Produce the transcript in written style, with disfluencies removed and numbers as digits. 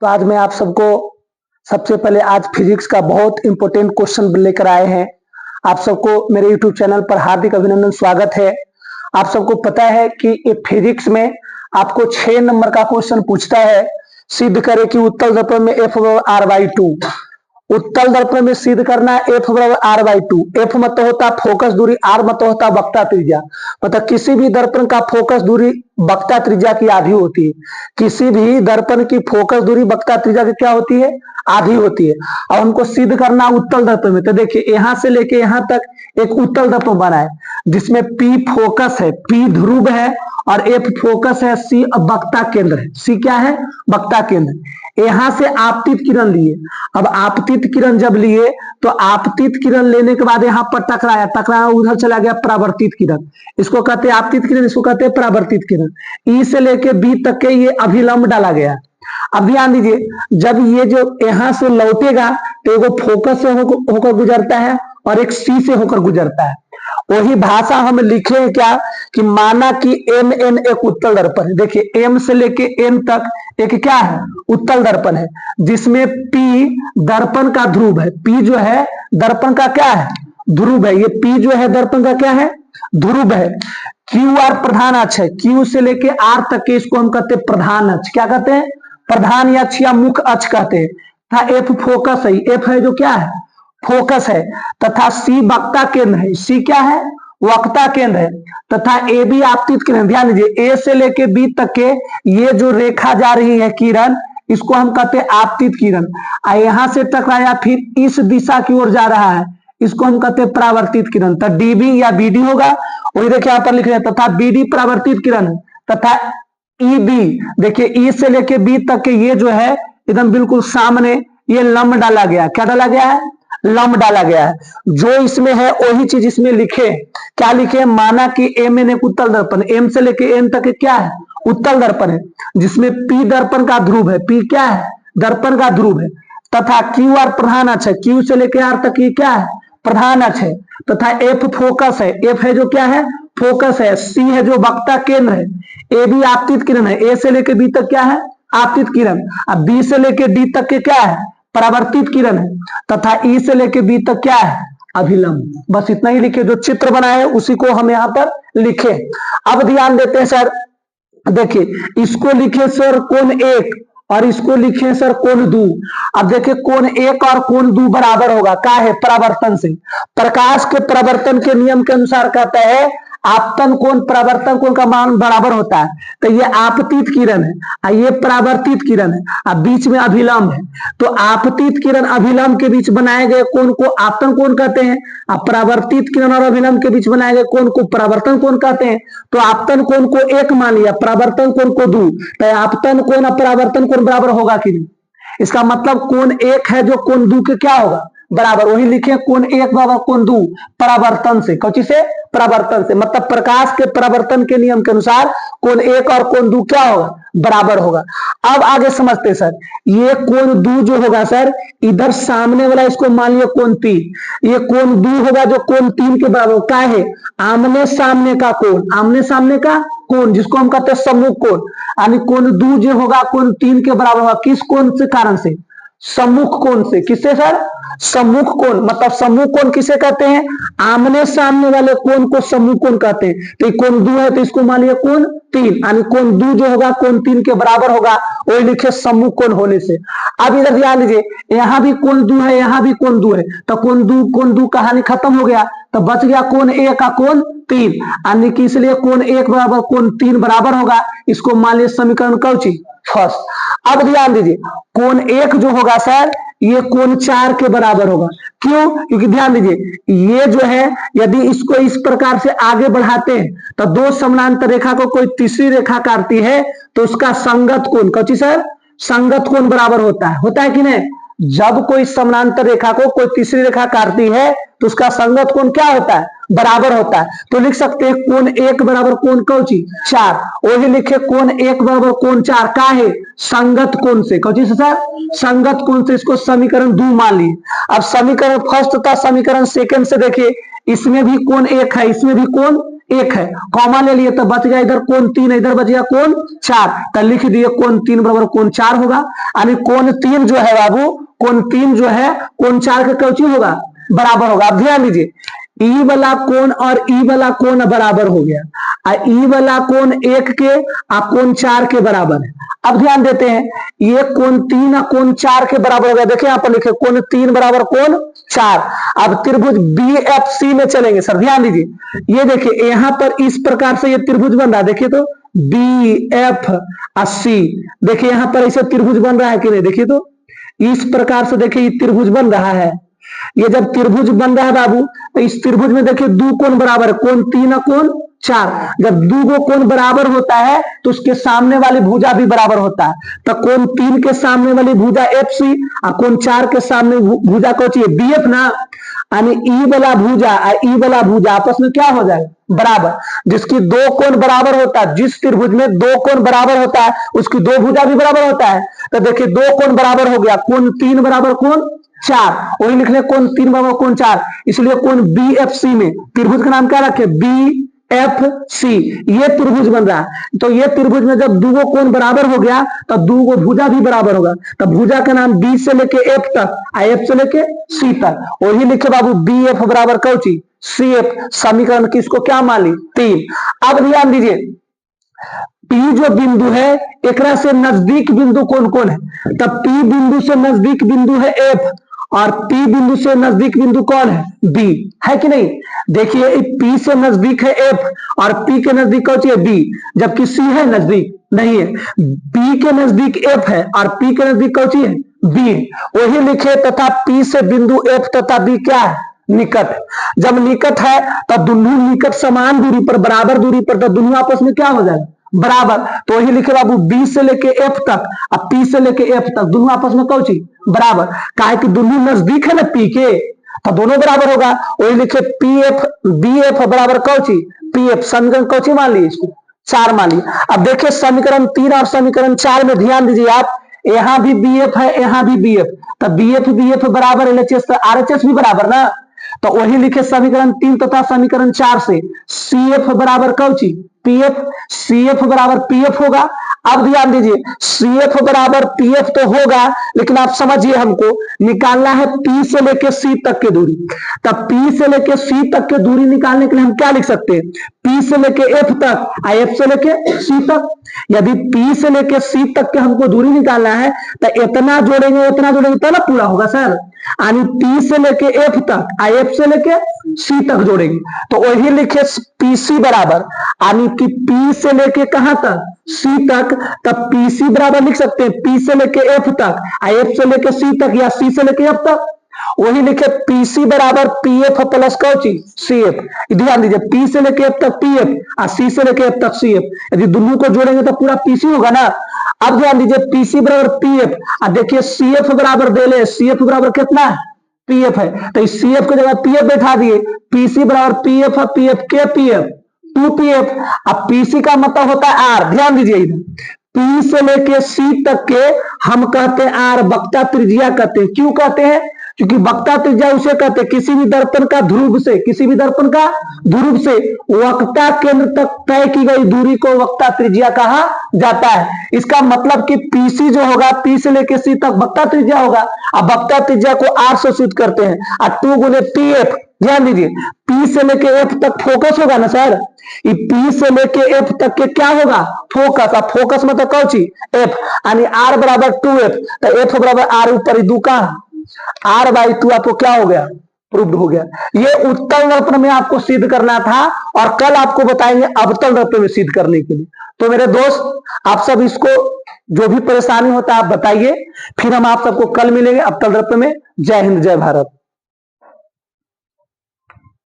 तो आज मैं आप सबको सबसे पहले आज फिजिक्स का बहुत इंपॉर्टेंट क्वेश्चन लेकर आए हैं। आप सबको मेरे यूट्यूब चैनल पर हार्दिक अभिनंदन, स्वागत है। आप सबको पता है कि ये फिजिक्स में आपको 6 नंबर का क्वेश्चन पूछता है, सिद्ध करे कि उत्तल दर्पण में F बराबर r/2। उत्तल दर्पण में सिद्ध करना है F बराबर r/2। F मतलब होता है फोकस दूरी, R मतलब होता है वक्रता त्रिज्या। मतलब किसी भी दर्पण का फोकस दूरी वक्रता त्रिज्या की आधी होती है। किसी भी दर्पण की फोकस दूरी वक्रता त्रिज्या की क्या होती है? आधी होती है। अब हमको सिद्ध करना उत्तल दर्पण में, तो देखिए यहां से लेके यहां तक एक उत्तल दर्पण बना है जिसमें P फोकस है, P ध्रुव है और F फोकस है, C वक्रता केंद्र है। C क्या है? वक्रता केंद्र। यहां से आपतित किरण लिए। अब आपतित किरण जब लिए तो आपतित किरण लेने के बाद यहां पर टकराया, उधर चला गया परावर्तित किरण। इसको कहते हैं आपतित किरण, इसको कहते हैं परावर्तित किरण। ई से लेके बी तक के ये अभिलंब डाला गया। अब ध्यान दीजिए, जब ये जो यहां से लौटेगा तो एगो फोकस से होकर गुजरता है और एक सी से होकर गुजरता है। वही भाषा हम लिखे हैं क्या कि माना कि एम एन एक उत्तल दर्पण है। देखिए एम से लेके एन तक एक क्या है? उत्तल दर्पण है, जिसमें पी दर्पण का ध्रुव है। पी जो है दर्पण का क्या है? ध्रुव है। ये पी जो है दर्पण का क्या है? ध्रुव है। क्यू आर प्रधान अक्ष है। क्यू से लेके आर तक के इसको हम कहते हैं प्रधान अक्ष। क्या कहते हैं? प्रधान अक्ष या मुख्य अक्ष कहते हैं। एफ फोकस है, एफ है जो क्या है? फोकस है। तथा सी वक्रता केंद्र है। सी क्या है? वक्रता केंद्र है। तथा ए बी आपतित किरण। ध्यान दीजिए, ए से लेके बी तक के ये जो रेखा जा रही है किरण, इसको हम कहते हैं आपतित किरण। यहां से टकराया फिर इस दिशा की ओर जा रहा है, इसको हम कहते हैं परावर्तित किरण। तो डीबी या बीडी होगा, वही देखिए यहां पर लिख रहे हैं। तथा बीडी परावर्तित किरण है। तथा ई बी, देखिए ई से लेके बी तक के ये जो है एकदम बिल्कुल सामने ये लंब डाला गया। क्या डाला गया है? लंब डाला गया है। जो इसमें है वही चीज इसमें लिखे। क्या लिखे? माना कि एम एन एक उत्तल दर्पण, एम से लेके एन तक क्या है? उत्तल दर्पण है, जिसमें पी दर्पण का ध्रुव है। पी क्या है? दर्पण का ध्रुव है। तथा क्यू आर प्रधान अक्ष है। क्यू से लेके आर तक ये क्या है? प्रधान अक्ष है। तथा एफ फोकस है। एफ है जो क्या है? फोकस है। सी है जो वक्रता केंद्र है। ए भी आपतित किरण है। ए से लेके बी तक क्या है? आपतित किरण। अब बी से लेके डी तक के क्या है? परावर्तित किरण है। तथा ई से लेके बी तक क्या है? अभिलंब। बस इतना ही लिखे, जो चित्र बना है उसी को हम यहां पर लिखे। अब ध्यान देते हैं सर, देखिए इसको लिखे सर कोण एक और इसको लिखे सर कोण दू। अब देखिए कोण एक और कोण दू बराबर होगा, क्या है? परावर्तन से। प्रकाश के परावर्तन के नियम के अनुसार कहता है आपतन कोण परावर्तन कोण का मान बराबर होता है। तो ये आपतित किरण है और ये परावर्तित किरण है और बीच में अभिलंब है। तो आपतित किरण अभिलंब के बीच बनाए गए कोण को आपतन कोण कहते हैं और परावर्तित किरण और अभिलंब के बीच बनाए गए कोण को परावर्तन कोण कहते हैं। तो आपतन कोण को एक मान लिया, परावर्तन कोण को दो। तो आपतन कोण और परावर्तन कोण बराबर होगा कि नहीं? इसका मतलब कोण एक है जो कोण दो के क्या होगा? बराबर। वही लिखे कोण एक बराबर कोण दो परावर्तन से। कौन से? परावर्तन से। मतलब प्रकाश के परावर्तन के नियम के अनुसार कोण एक और कोण दो क्या होगा? बराबर होगा। अब आगे समझते सर, ये कोण दो जो होगा सर, इधर सामने वाला इसको मान लिया कोण तीन। ये कोण दो होगा जो कोण तीन के बराबर। क्या है? आमने सामने का कोण, आमने सामने का कोण जिसको हम कहते हैं सम्मुख कोण। यानी कोण दो जो होगा कोण तीन के बराबर होगा। किस कोण से कारण से? सम्मुख कोण से। किससे सर? सम्मुख कोण। मतलब सम्मुख कोण किसे कहते हैं? आमने सामने वाले कोण को सम्मुख कोण कहते हैं। तो ये कोण दो है तो इसको मान लिया कोण तीन, यानी कोण दो जो होगा कोण तीन के बराबर होगा, वही लिखे सम्मुख कोण होने से। अब इधर ध्यान दीजिए, यहां भी कोण दो है, यहां भी कोण दो है। तो कोण दो कहानी खत्म हो गया, तो बच गया कोण एक का कोण तीन, यानी कि इसलिए कोण एक बराबर कोण तीन बराबर होगा। इसको मान लिया समीकरण कौची? फर्स्ट। अब ध्यान दीजिए, कोण एक जो होगा सर, ये कोण चार के बराबर होगा। क्यों? क्योंकि ध्यान दीजिए ये जो है, यदि इसको इस प्रकार से आगे बढ़ाते हैं तो दो समानांतर रेखा को कोई तीसरी रेखा काटती है तो उसका संगत कोण, कौची सर? संगत कोण बराबर होता है कि नहीं? जब कोई समानांतर रेखा को कोई तीसरी रेखा काटती है तो उसका संगत कोण क्या होता है? बराबर होता है। तो लिख सकते हैं कोण एक बराबर कोण कौची? चार। वही लिखे कोण एक बराबर कोण चार का है? संगत कोण से। कौची से सर? संगत कोण से। इसको समीकरण दो मान लिए। अब समीकरण फर्स्ट था, समीकरण सेकंड से देखिए, इसमें भी कोण एक है, इसमें भी कोण 1 है, कॉमा ले लिए तो बच गया इधर कोण 3, इधर बच गया कोण 4, तो लिख दिए कोण 3 बराबर कोण 4 होगा। यानी कोण 3 जो है बाबू, कोण 3 जो है कोण 4 के क्यों चीज होगा, बराबर होगा। अब ध्यान दीजिए, ई वाला कोण और ई वाला कोण बराबर हो गया, ई वाला कोण 1 के और कोण 4 के बराबर है। अब ध्यान देते हैं, ये कोण 3 और कोण 4 के बराबर हो गया। देखिए यहां पर लिखे कोण 3 बराबर कोण 4। अब त्रिभुज BFC में चलेंगे सर, ध्यान दीजिए, ये देखिए यहां पर इस प्रकार से ये त्रिभुज बन रहा है, देखिए तो BFC, देखिए यहां पर ऐसे त्रिभुज बन रहा है कि नहीं, देखिए तो इस प्रकार से देखिए ये त्रिभुज बन रहा है। ये जब त्रिभुज बन रहा है बाबू, तो इस त्रिभुज में देखिए दो कोण बराबर है, कोण 3 और कोण 4। जब दो कोण बराबर होता है तो उसके सामने वाली भुजा भी बराबर होता है। तो कोण 3 के सामने वाली भुजा FC और कोण 4 के सामने भुजा कौन सी है, BF ना। यानी ई वाला भुजा और ई वाला भुजा आपस में क्या हो जाएगा, बराबर। जिसकी दो कोण बराबर होता है, जिस त्रिभुज में दो कोण बराबर होता है उसकी दो भुजा भी बराबर होता है। तो देखिए दो कोण बराबर हो गया, कोण 3 बराबर कोण 4, वही लिख ले कोण 3 बराबर कोण 4, इसलिए कोण BFC में त्रिभुज का नाम क्या रखे, BFC, ये त्रिभुज बन रहा है। तो ये त्रिभुज में जब दो कोण बराबर हो गया तो दो भुजा भी बराबर होगा। तो भुजा का नाम B से लेके F तक, F से लेके C तक, वही लिखे बाबू BF बराबर कौची CF। समीकरण किसको क्या मान ली, 3। अब ध्यान दीजिए, P जो बिंदु है एकरा से नजदीक बिंदु कौन कौन है, तब P बिंदु से नजदीक बिंदु है F और P बिंदु से नजदीक बिंदु कौन है, B, है कि नहीं। देखिए P से नजदीक है F और P के नजदीक कौन सी है, B, जबकि C है नजदीक नहीं है। B के नजदीक F है और P के नजदीक कौन सी है, B है। वही लिखे तथा P से बिंदु F तथा B क्या है, निकट। जब निकट है तो दोनों निकट समान दूरी पर, बराबर दूरी पर, तो दोनों आपस में क्या हो जाएगा, बराबर। तो वही लिखे बाबू B से लेके F तक और P से लेके F तक दोनों आपस में कौन सी, बराबर। काहे कि दोनों नजदीक है ना P के, तो दोनों बराबर होगा। वही लिखे PF BF बराबर कौन सी, PF। समीकरण कौन सी मान ली, इसको 4 मान ली। अब देखिए समीकरण 3 और समीकरण 4 में ध्यान दीजिए आप, यहां भी BF है यहां भी BF, तो BF BF बराबर LHS तो RHS भी बराबर ना। तो वही लिखे समीकरण 3 तथा समीकरण 4 से CF बराबर कौन सी, PF, CF बराबर PF होगा। अब ध्यान दीजिए, CF बराबर PF तो होगा, लेकिन आप समझिए हमको निकालना है P से लेके C तक की दूरी। तब P से लेके C तक की दूरी निकालने के लिए हम क्या लिख सकते हैं, P से लेके F तक, F से लेके C तक। यदि P से लेके C तक के हमको दूरी निकालना है तो इतना जोड़ेंगे तब ना पूरा होगा सर। यानी P से लेके F तक, F से लेके C तक जोड़ेंगे। तो वही लिखे PC बराबर, यानी कि P से लेके कहां तक, C तक, तब PC बराबर लिख सकते हैं P से लेके F तक, F से लेके C तक या C से लेके F तक। वही लिखे PC बराबर PF प्लस कौची CF। ध्यान दीजिए, P से लेके F तक PF और C से लेके F तक CF, यदि दोनों को जोड़ेंगे तो पूरा PC होगा ना। अब ध्यान दीजिए, PC बराबर PF और देखिए CF बराबर दे ले, CF बराबर कितना है, PF है, तो इस CF की जगह PF बैठा दिए। PC बराबर PF है, PF के PF 2PF। अब PC का मतलब होता है R। ध्यान दीजिए, इधर P से लेके C तक के हम कहते हैं R, वक्ता त्रिज्या कहते हैं। क्यों कहते हैं, क्योंकि वक्ता त्रिज्या उसे कहते हैं किसी भी दर्पण का ध्रुव से, किसी भी दर्पण का ध्रुव से वक्ता केंद्र तक तय की गई दूरी को वक्ता त्रिज्या कहा जाता है। इसका मतलब कि PC जो होगा, P से लेके C तक वक्ता त्रिज्या होगा। अब वक्ता त्रिज्या को R से सूचित करते हैं और 2 गुने PF। ध्यान दीजिए, P से लेके F तक फोकस होगा ना सर, ये P से लेके F तक के क्या होगा, फोकस। अब फोकस मतलब कौन सी, F, यानी R बराबर 2F, तो F बराबर R ऊपर 2 का R/2 आपको क्या हो गया, प्रूव्ड हो गया। ये उत्तल दर्पण में आपको सिद्ध करना था और कल आपको बताएंगे अवतल दर्पण में सिद्ध करने के लिए। तो मेरे दोस्त आप सब इसको जो भी परेशानी होता है आप बताइए, फिर हम आप सबको कल मिलेंगे अवतल दर्पण में। जय हिंद, जय भारत।